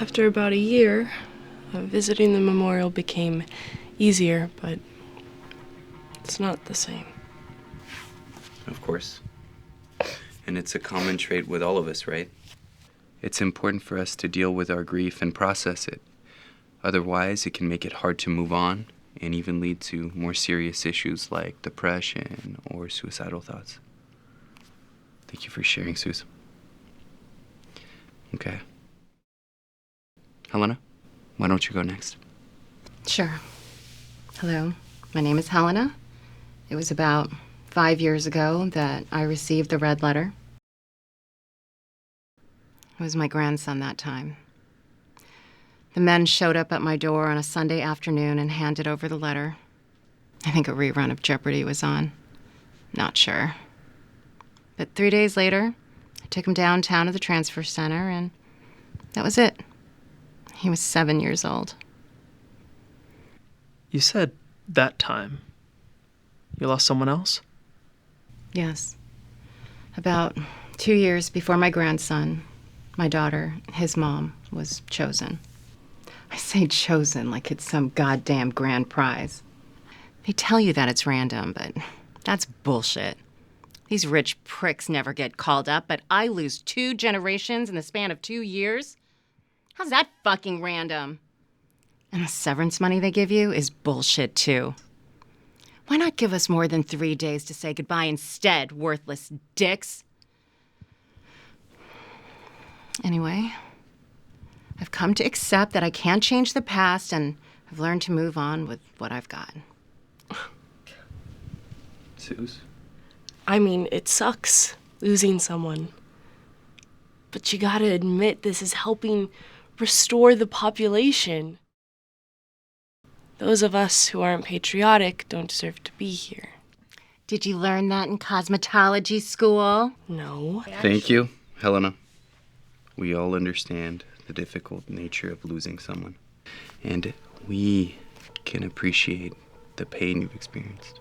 After about a year, visiting the memorial became easier, but it's not the same. Of course. And it's a common trait with all of us, right? It's important for us to deal with our grief and process it. Otherwise, it can make it hard to move on and even lead to more serious issues like depression or suicidal thoughts. Thank you for sharing, Suze. Okay. Helena, why don't you go next? Sure. Hello, my name is Helena. It was about 5 years ago that I received the red letter. It was my grandson that time. The men showed up at my door on a Sunday afternoon and handed over the letter. I think a rerun of Jeopardy was on. Not sure. But 3 days later, I took him downtown to the transfer center, and that was it. He was 7 years old. You said that time. You lost someone else? Yes. About 2 years before my grandson, my daughter, his mom, was chosen. I say chosen like it's some goddamn grand prize. They tell you that it's random, but that's bullshit. These rich pricks never get called up, but I lose 2 generations in the span of 2 years? How's that fucking random? And the severance money they give you is bullshit, too. Why not give us more than 3 days to say goodbye instead, worthless dicks? Anyway, I've come to accept that I can't change the past, and I've learned to move on with what I've got. Suze? I mean, it sucks losing someone. But you gotta admit this is helping restore the population. Those of us who aren't patriotic don't deserve to be here. Did you learn that in cosmetology school? No. Thank you, Helena. We all understand the difficult nature of losing someone, and we can appreciate the pain you've experienced.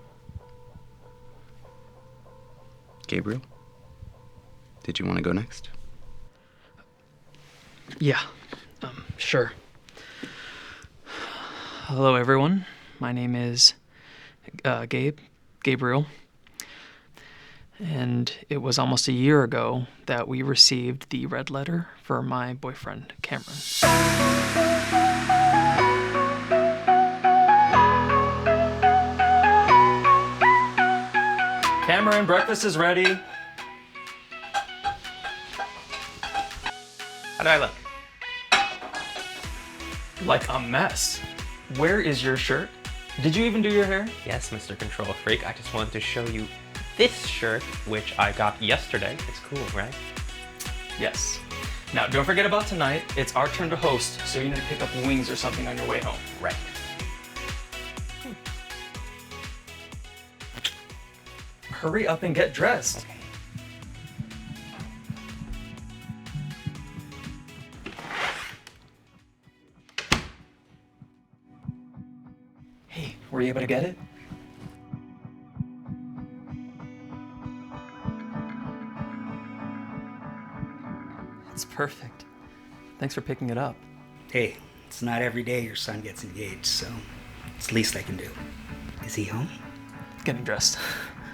Gabriel, did you want to go next? Yeah, sure. Hello, everyone. My name is Gabriel. And it was almost a year ago that we received the red letter for my boyfriend, Cameron. Cameron, breakfast is ready. How do I look? Like a mess. Where is your shirt? Did you even do your hair? Yes, Mr. Control Freak. I just wanted to show you this shirt, which I got yesterday. It's cool, right? Yes. Now, don't forget about tonight. It's our turn to host, so you need to pick up wings or something on your way home. Right. Hurry up and get dressed. Okay. Hey, were you able to get it? It's perfect. Thanks for picking it up. Hey, it's not every day your son gets engaged, so it's the least I can do. Is he home? Getting dressed.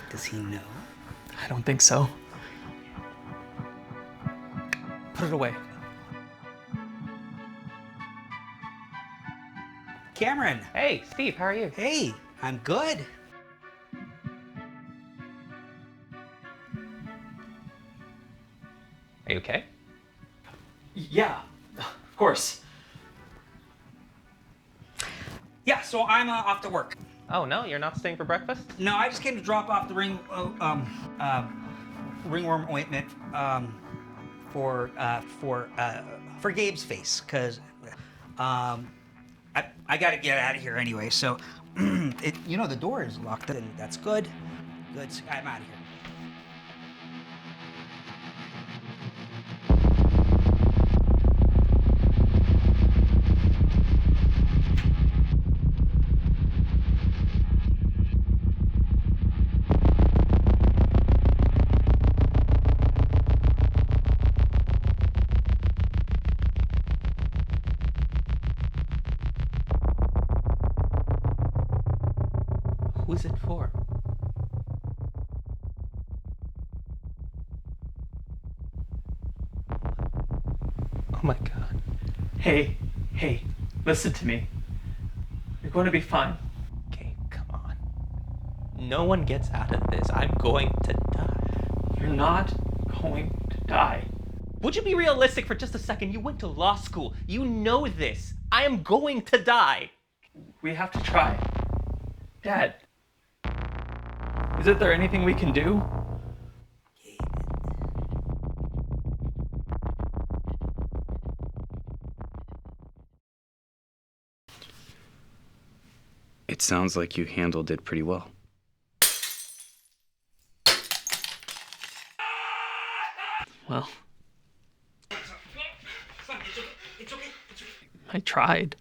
Does he know? I don't think so. Put it away. Cameron! Hey, Steve, how are you? Hey, I'm good. Are you okay? Yeah, of course. Yeah, so I'm off to work. Oh, no, you're not staying for breakfast? No, I just came to drop off the ringworm ointment for Gabe's face, cause I gotta get out of here anyway. So, the door is locked, and that's good. Good, so I'm out of here. for? Oh my god. Hey, listen to me. You're going to be fine. Okay, come on. No one gets out of this. I'm going to die. You're not going to die. Would you be realistic for just a second? You went to law school. You know this. I am going to die. We have to try. Dad, isn't there anything we can do? It sounds like you handled it pretty well. Well, I tried.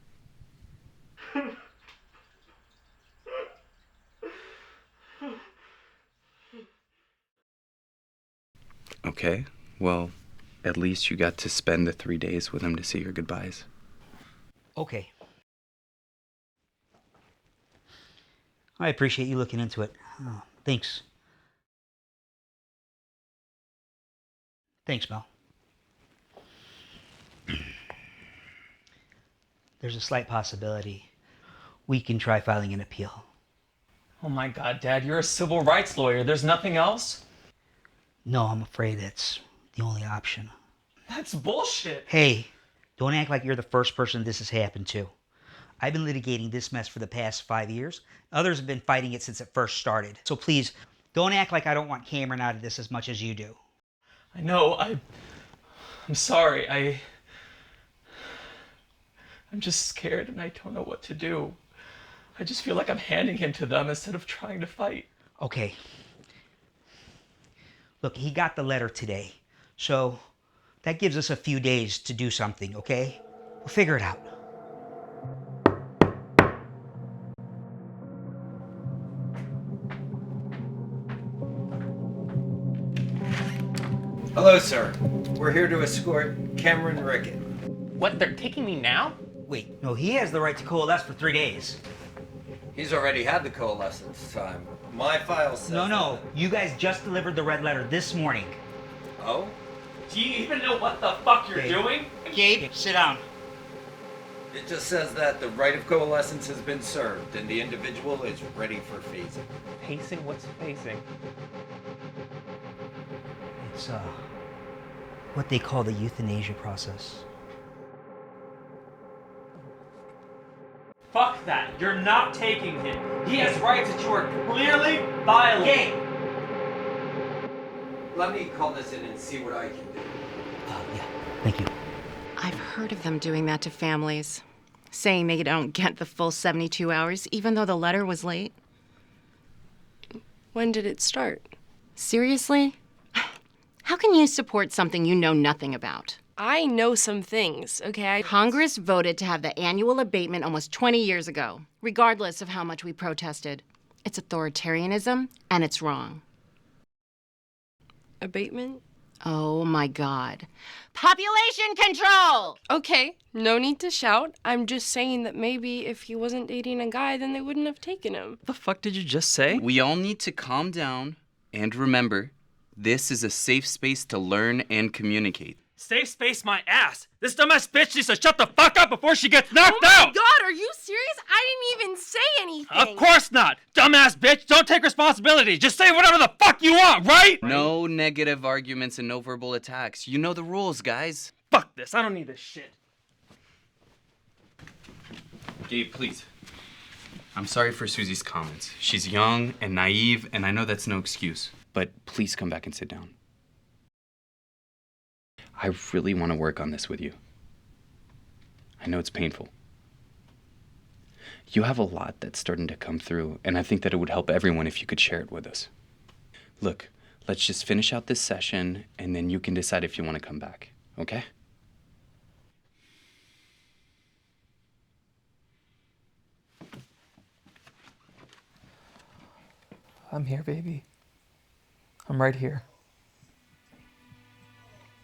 Okay, well, at least you got to spend the 3 days with him to say your goodbyes. Okay. I appreciate you looking into it. Oh, thanks. Thanks, Mel. There's a slight possibility we can try filing an appeal. Oh my God, Dad, you're a civil rights lawyer. There's nothing else? No, I'm afraid it's the only option. That's bullshit. Hey, don't act like you're the first person this has happened to. I've been litigating this mess for the past 5 years. Others have been fighting it since it first started. So please, don't act like I don't want Cameron out of this as much as you do. I know, I'm sorry. I'm just scared and I don't know what to do. I just feel like I'm handing him to them instead of trying to fight. Okay. Look, he got the letter today. So that gives us a few days to do something, okay? We'll figure it out. Hello, sir. We're here to escort Cameron Rickett. What, they're taking me now? Wait, no, he has the right to coalesce for 3 days. He's already had the coalescence time. My file says... No, you guys just delivered the red letter this morning. Oh? Do you even know what the fuck you're doing? Gabe, sit down. It just says that the right of coalescence has been served and the individual is ready for phasing. Pacing? What's pacing? It's, what they call the euthanasia process. Fuck that. You're not taking him. He has rights that you are clearly violating. Gabe! Let me call this in and see what I can do. Yeah, thank you. I've heard of them doing that to families, saying they don't get the full 72 hours, even though the letter was late. When did it start? Seriously? How can you support something you know nothing about? I know some things, okay? Congress voted to have the annual abatement almost 20 years ago, regardless of how much we protested. It's authoritarianism, and it's wrong. Abatement? Oh my God. Population control! Okay, no need to shout. I'm just saying that maybe if he wasn't dating a guy, then they wouldn't have taken him. What the fuck did you just say? We all need to calm down and remember, this is a safe space to learn and communicate. Safe space my ass. This dumbass bitch needs to shut the fuck up before she gets knocked out. God, are you serious? I didn't even say anything. Of course not. Dumbass bitch, don't take responsibility. Just say whatever the fuck you want, right? No negative arguments and no verbal attacks. You know the rules, guys. Fuck this. I don't need this shit. Gabe, please. I'm sorry for Susie's comments. She's young and naive, and I know that's no excuse. But please come back and sit down. I really want to work on this with you. I know it's painful. You have a lot that's starting to come through, and I think that it would help everyone if you could share it with us. Look, let's just finish out this session, and then you can decide if you want to come back, okay? I'm here, baby. I'm right here.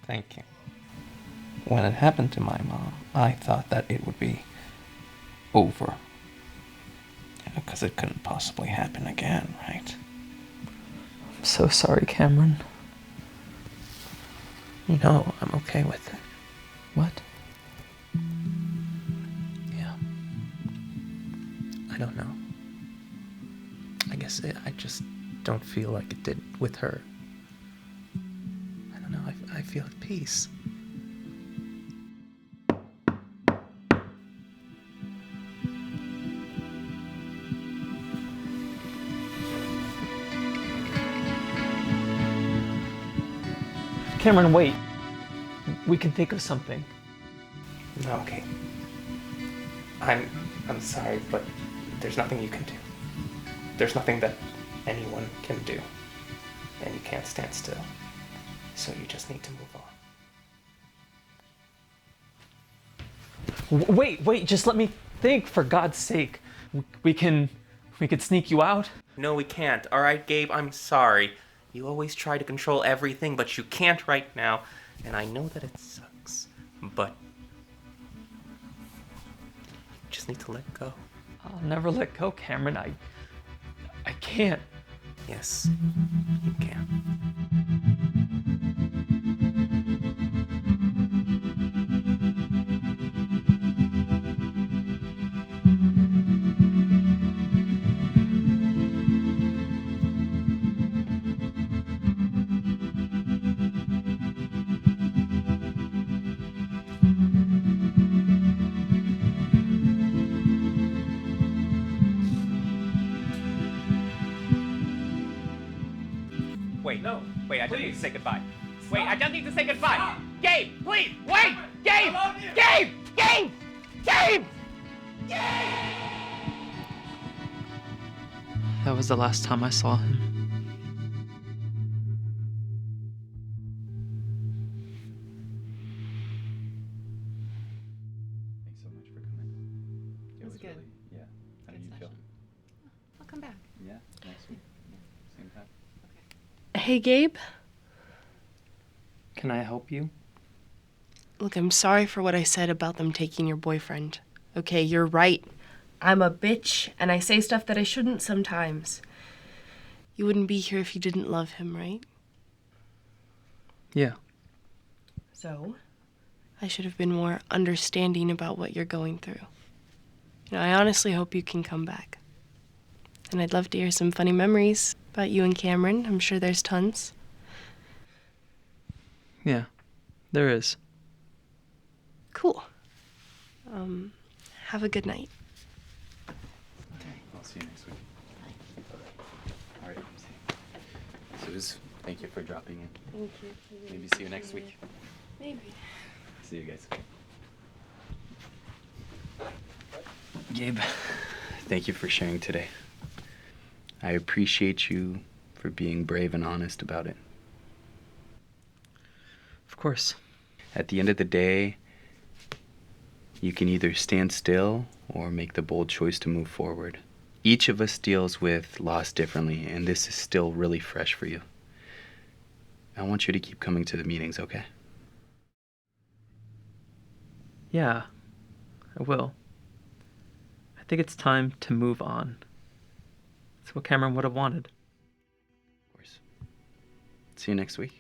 Thank you. When it happened to my mom, I thought that it would be over. Because it couldn't possibly happen again, right? I'm so sorry, Cameron. You know, I'm okay with it. What? Yeah. I don't know. I guess I just don't feel like it did with her. I don't know, I feel at peace. Cameron, wait. We can think of something. No, okay. I'm sorry, but there's nothing you can do. There's nothing that anyone can do. And you can't stand still. So you just need to move on. Wait, just let me think, for God's sake. We could sneak you out. No, we can't. All right, Gabe, I'm sorry. You always try to control everything, but you can't right now. And I know that it sucks, but you just need to let go. I'll never let go, Cameron. I can't. Yes, you can. Wait, no. Wait, I don't need to say goodbye. Wait, I don't need to say goodbye. Gabe, please, wait! Gabe! Gabe! Gabe! Gabe! That was the last time I saw him. Thanks so much for coming. It was good. Yeah. How do Good you feel? session. I'll come back. Yeah, next week. Same time. Hey, Gabe. Can I help you? Look, I'm sorry for what I said about them taking your boyfriend. Okay, you're right. I'm a bitch, and I say stuff that I shouldn't sometimes. You wouldn't be here if you didn't love him, right? Yeah. So, I should have been more understanding about what you're going through. I honestly hope you can come back. And I'd love to hear some funny memories about you and Cameron. I'm sure there's tons. Yeah, there is. Cool. Have a good night. Okay, I'll see you next week. All right, Suze, thank you for dropping in. Thank you. Maybe see you next week. Maybe. See you guys. Gabe. Thank you for sharing today. I appreciate you for being brave and honest about it. Of course. At the end of the day, you can either stand still or make the bold choice to move forward. Each of us deals with loss differently, and this is still really fresh for you. I want you to keep coming to the meetings, okay? Yeah, I will. I think it's time to move on. That's what Cameron would have wanted. Of course. See you next week.